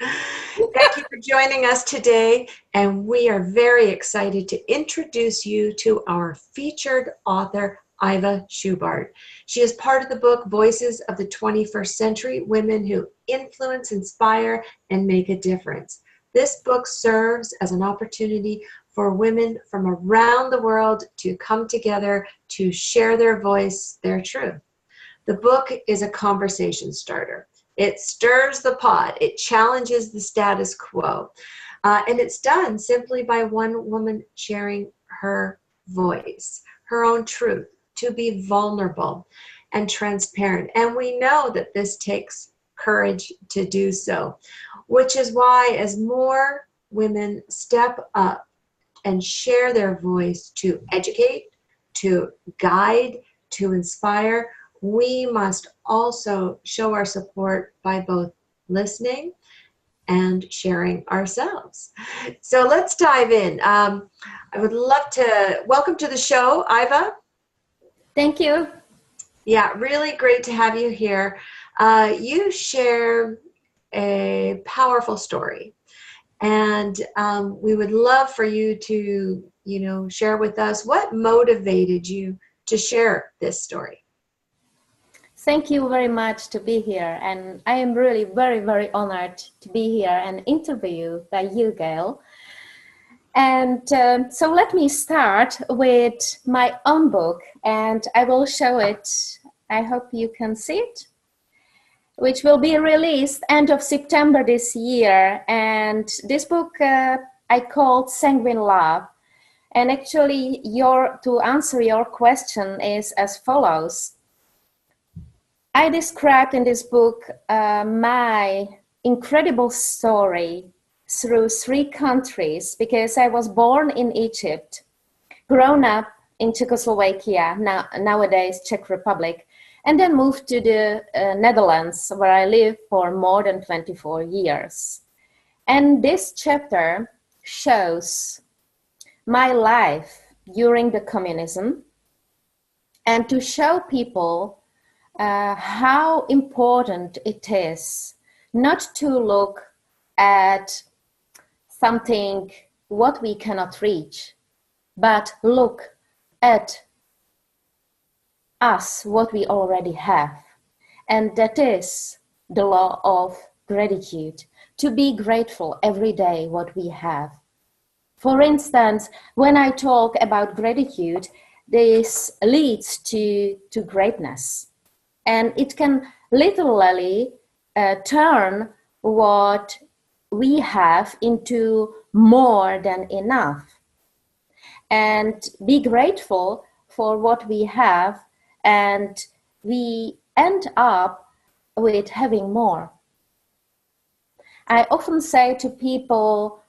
Thank you for joining us today, and we are very excited to introduce you to our featured author, Iva Schubart. She is part of the book Voices of the 21st Century, Women Who Influence, Inspire, and Make a Difference. This book serves as an opportunity for women from around the world to come together to share their voice, their truth. The book is a conversation starter. It stirs the pot. It challenges the status quo. And it's done simply by one woman sharing her voice, her own truth, to be vulnerable and transparent. And we know that this takes courage to do so, which is why as more women step up and share their voice to educate, to guide, to inspire, we must also show our support by both listening and sharing ourselves. So let's dive in. I would love to welcome to the show, Iva. Thank you. Yeah, really great to have you here. You share a powerful story, and we would love for you to, share with us what motivated you to share this story. Thank you very much to be here. And I am really very, very honored to be here and interviewed by you, Gail. And so let me start with my own book, and I will show it. I hope you can see it, which will be released end of September this year. And this book I called Sanguine Love. And actually, to answer your question is as follows. I described in this book my incredible story through 3 countries, because I was born in Egypt, grown up in Czechoslovakia, nowadays Czech Republic, and then moved to the Netherlands, where I lived for more than 24 years. And this chapter shows my life during the communism, and to show people how important it is not to look at something what we cannot reach, but look at us, what we already have. And that is the law of gratitude, to be grateful every day what we have. For instance, when I talk about gratitude, this leads to greatness. And it can literally turn what we have into more than enough. And be grateful for what we have, and we end up with having more. I often say to people,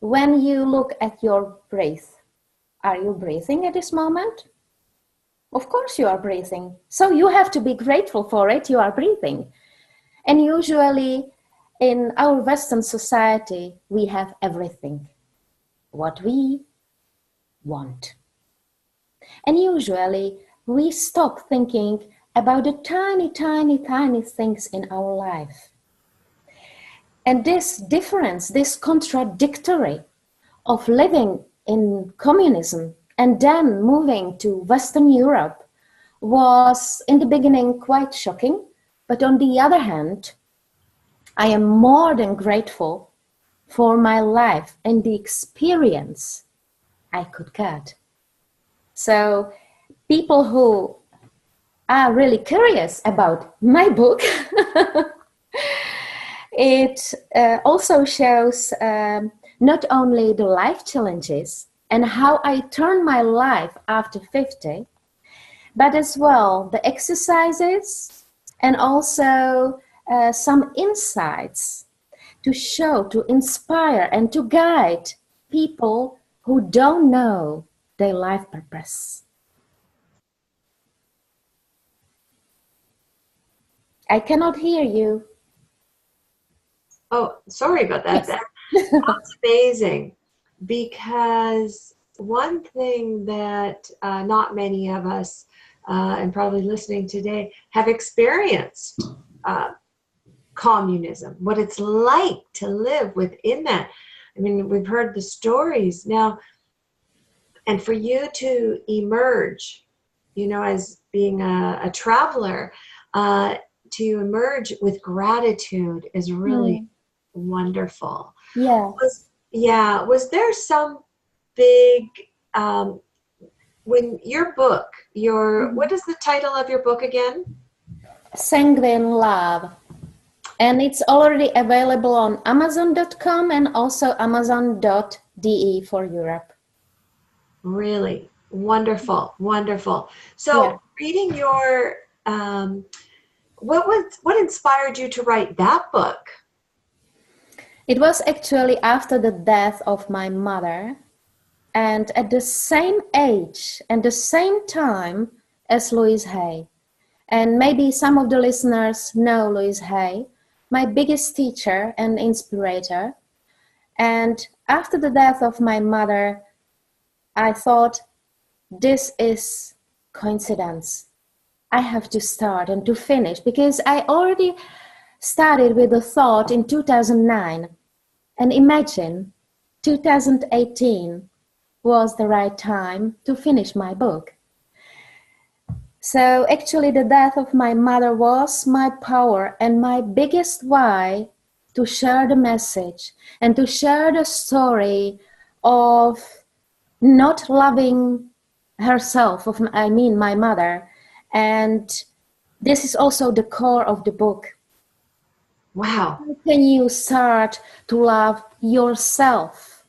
when you look at your breath, are you breathing at this moment? Of course you are breathing. So you have to be grateful for it. You are breathing. And usually in our Western society, we have everything, what we want. And usually we stop thinking about the tiny, tiny, tiny things in our life. And this difference, this contradictory of living in communism and then moving to Western Europe was in the beginning quite shocking. But on the other hand, I am more than grateful for my life and the experience I could get. So people who are really curious about my book, it also shows not only the life challenges and how I turned my life after 50, but as well the exercises and also some insights to show, to inspire and to guide people who don't know their life purpose. I cannot hear you. Oh, sorry about that. That's amazing. Because one thing that not many of us, and probably listening today, have experienced communism, what it's like to live within that. I mean, we've heard the stories now, and for you to emerge, you know, as being a traveler, to emerge with gratitude is really wonderful. Yeah. Was there some big, when your book, what is the title of your book again? Sanguine Love. And it's already available on Amazon.com and also Amazon.de for Europe. Really wonderful, wonderful. So reading your, what inspired you to write that book? It was actually after the death of my mother, and at the same age and the same time as Louise Hay. And maybe some of the listeners know Louise Hay, my biggest teacher and inspirator. And after the death of my mother, I thought, this is coincidence. I have to start and to finish, because I already started with the thought in 2009. And imagine, 2018 was the right time to finish my book. So actually the death of my mother was my power and my biggest why to share the message and to share the story of not loving herself, my mother. And this is also the core of the book. Wow. How can you start to love yourself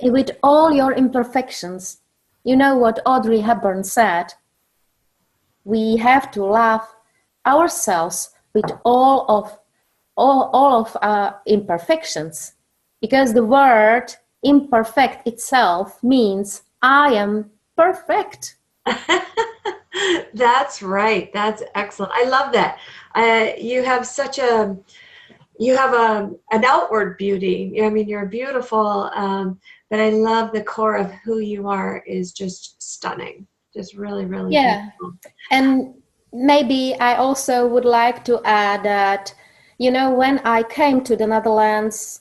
with all your imperfections? You know what Audrey Hepburn said? We have to love ourselves with all of our imperfections, because the word imperfect itself means I am perfect. That's right. That's excellent. I love that. You have such an outward beauty. I mean, you're beautiful, but I love the core of who you are is just stunning. Just really, really beautiful. And maybe I also would like to add that, you know, when I came to the Netherlands,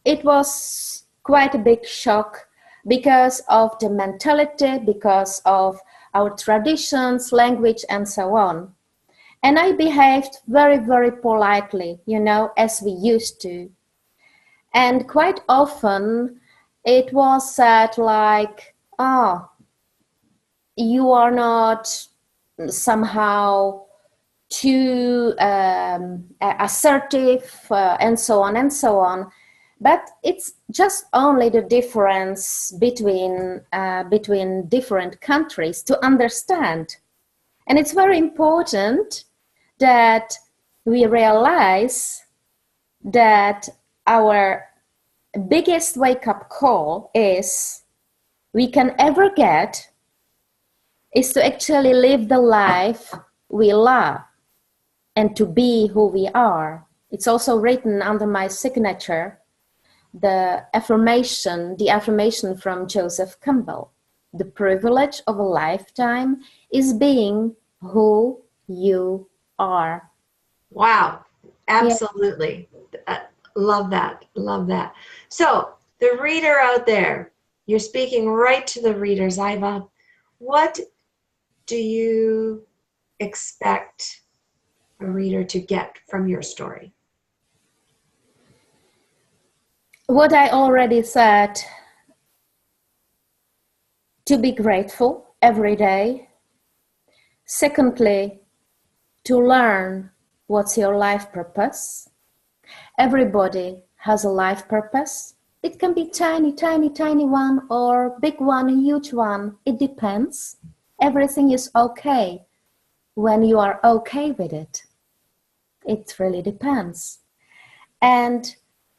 it was quite a big shock because of the mentality, because of our traditions, language, and so on. And I behaved very, very politely, you know, as we used to. And quite often it was said like, oh, you are not somehow too assertive, and so on and so on. But it's just only the difference between different countries to understand. And it's very important that we realize that our biggest wake-up call we can ever get is to actually live the life we love and to be who we are. It's also written under my signature, the affirmation from Joseph Campbell. The privilege of a lifetime is being who you are. Wow. Absolutely. Love that. Love that. So the reader out there, you're speaking right to the readers, Iva. What do you expect a reader to get from your story? What I already said, to be grateful every day. Secondly, to learn what's your life purpose. Everybody has a life purpose. It can be tiny, tiny, tiny one, or big one, a huge one. It depends. Everything is okay when you are okay with it. It really depends. And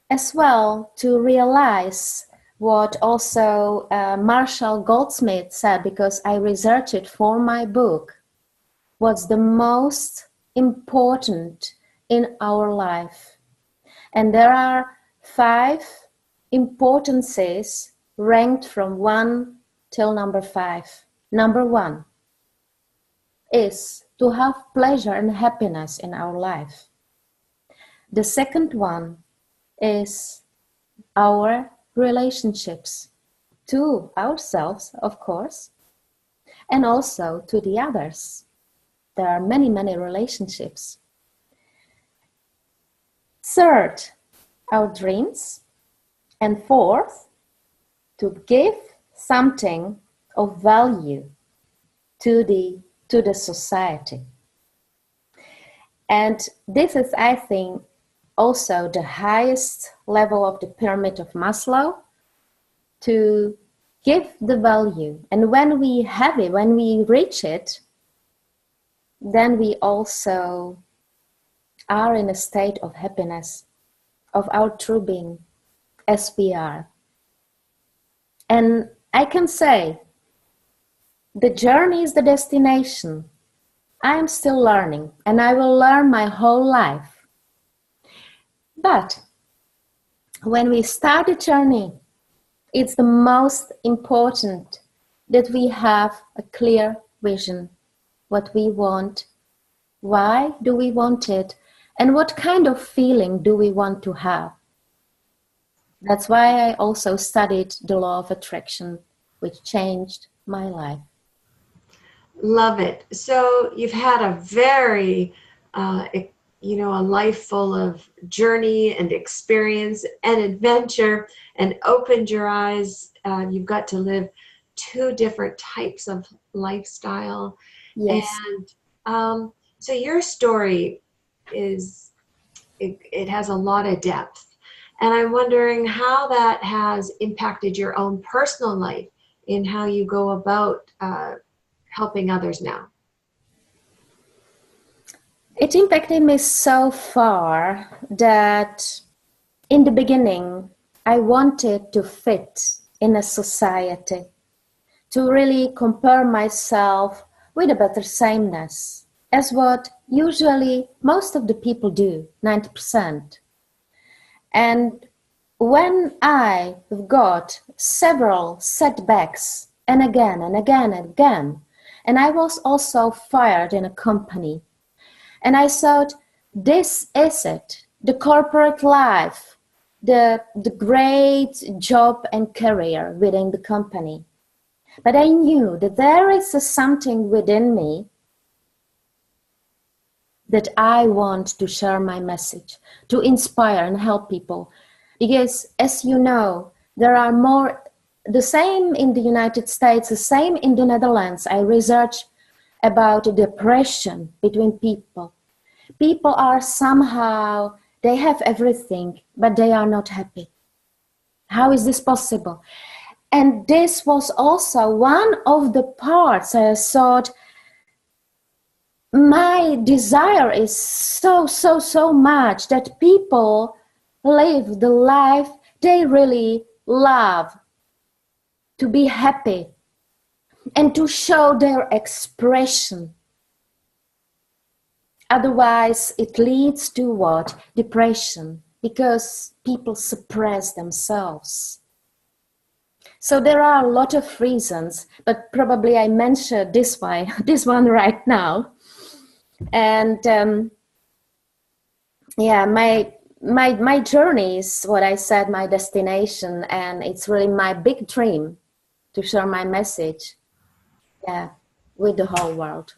as well, to realize what also Marshall Goldsmith said, because I researched it for my book, what's the most important in our life. And there are 5 importances ranked from 1 till number 5. Number 1 is to have pleasure and happiness in our life. The second one is our relationships to ourselves, of course, and also to the others. There are many, many relationships. Third, our dreams. And fourth, to give something of value to the society. And this is, I think, also the highest level of the pyramid of Maslow, to give the value. And when we have it, when we reach it, then we also are in a state of happiness, of our true being, as we are. And I can say, the journey is the destination. I am still learning, and I will learn my whole life. But when we start a journey, it's the most important that we have a clear vision, what we want, why do we want it, and what kind of feeling do we want to have. That's why I also studied the law of attraction, which changed my life. Love it. So you've had a very, a life full of journey and experience and adventure, and opened your eyes. You've got to live two different types of lifestyle. Yes. And so your story it has a lot of depth. And I'm wondering how that has impacted your own personal life in how you go about helping others now. It impacted me so far that in the beginning, I wanted to fit in a society, to really compare myself with a better sameness, as what usually most of the people do, 90%. And when I got several setbacks, and again and again and again, and I was also fired in a company, and I thought, this is it, the corporate life, the great job and career within the company. But I knew that there is something within me that I want to share my message, to inspire and help people. Because as you know, there are more, the same in the United States, the same in the Netherlands. I research about depression between people. People are somehow, they have everything, but they are not happy. How is this possible? And this was also one of the parts I thought, my desire is so much that people live the life they really love, to be happy and to show their expression. Otherwise, it leads to what? Depression, because people suppress themselves. So there are a lot of reasons, but probably I mentioned this one right now. And my journey is what I said, my destination, and it's really my big dream to share my message, with the whole world.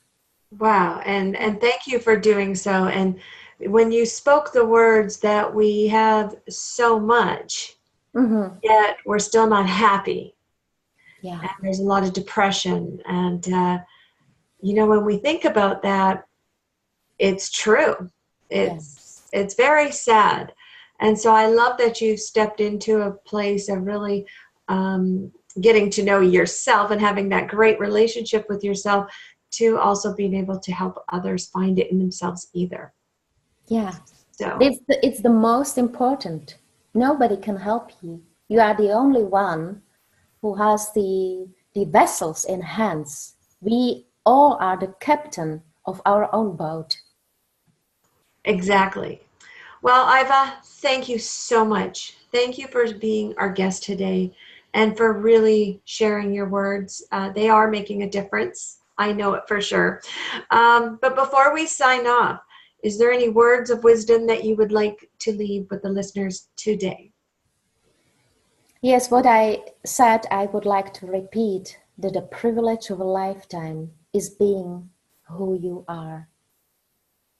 Wow, and thank you for doing so. And when you spoke the words that we have so much, yet we're still not happy. Yeah. And there's a lot of depression. And, when we think about that, it's true. It's very sad. And so I love that you stepped into a place of really getting to know yourself and having that great relationship with yourself, to also being able to help others find it in themselves either. Yeah. So it's the most important. Nobody can help you. You are the only one who has the vessels in hands. We all are the captain of our own boat. exactly. Well, Iva, thank you so much. Thank you for being our guest today and for really sharing your words. They are making a difference. I know it for sure. But before we sign off, Is there any words of wisdom that you would like to leave with the listeners today? Yes, what I said, I would like to repeat that the privilege of a lifetime is being who you are.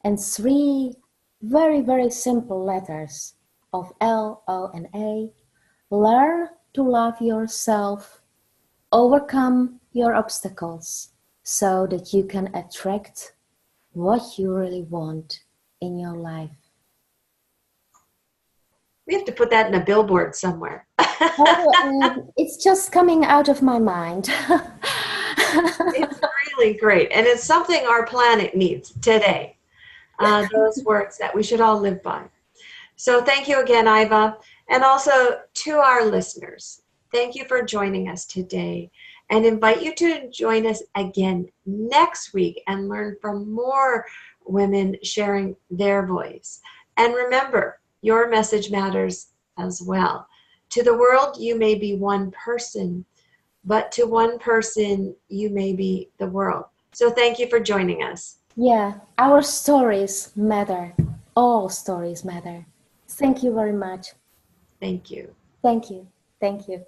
And three very, very simple letters of L, O, and A. Learn to love yourself, overcome your obstacles so that you can attract what you really want in your life. We have to put that in a billboard somewhere. It's just coming out of my mind. It's really great. And it's something our planet needs today. Those words that we should all live by. So thank you again, Iva. And also to our listeners, thank you for joining us today, and invite you to join us again next week and learn from more women sharing their voice. And remember, your message matters as well. To the world, you may be one person, but to one person, you may be the world. So thank you for joining us. Yeah, our stories matter. All stories matter. Thank you very much. Thank you. Thank you. Thank you.